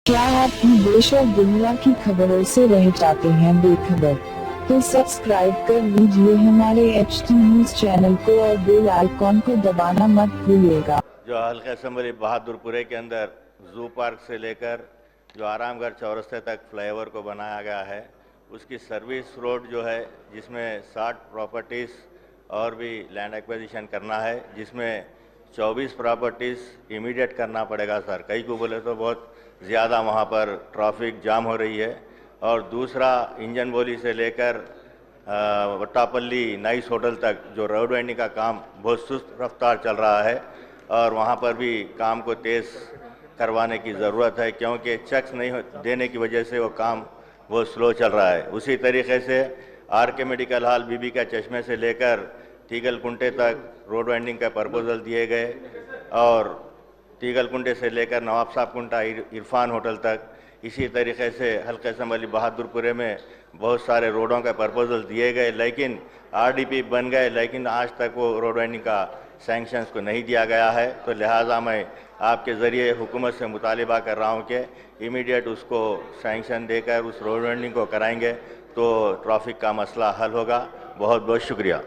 क्या आप भी देश और दुनिया की खबरों से रह जाते हैं बेखबर? तो सब्सक्राइब कर लीजिए हमारे HT न्यूज चैनल को और बेल आइकॉन को दबाना मत भूलिएगा। जो हल्का असम्बली बहादुरपुरे के अंदर जू पार्क से लेकर जो आरामगढ़ चौरस्ते तक फ्लाईओवर को बनाया गया है, उसकी सर्विस रोड जो है जिसमें 60 प्रॉपर्टीज़ और भी लैंड एक्विजिशन करना है, जिसमें 24 प्रॉपर्टीज़ इमीडिएट करना पड़ेगा सर। कई को बोले तो बहुत ज़्यादा वहाँ पर ट्रैफिक जाम हो रही है। और दूसरा, इंजन बोली से लेकर वट्टापल्ली नाइस होटल तक जो रोड वाइंडिंग का काम बहुत सुस्त रफ्तार चल रहा है और वहाँ पर भी काम को तेज़ करवाने की ज़रूरत है, क्योंकि चेक्स नहीं देने की वजह से वो काम बहुत स्लो चल रहा है। उसी तरीके से RK मेडिकल हॉल, बीबी का चश्मे से लेकर तीगल कुंटे तक रोड वाइंडिंग का प्रपोजल दिए गए और तीगल कुंटे से लेकर नवाब साहब कुंटा इरफान होटल तक। इसी तरीके से हल्के असम्बली बहादुरपुरे में बहुत सारे रोडों का प्रपोजल दिए गए, लेकिन RDP बन गए, लेकिन आज तक वो रोड वाइंडिंग का सैंक्शंस को नहीं दिया गया है। तो लिहाजा मैं आपके ज़रिए हुकूमत से मुतालिबा कर रहा हूँ कि इमीडिएट उसको सैंक्शन देकर उस रोड वाइंडिंग को कराएंगे तो ट्रैफिक का मसला हल होगा। बहुत बहुत शुक्रिया।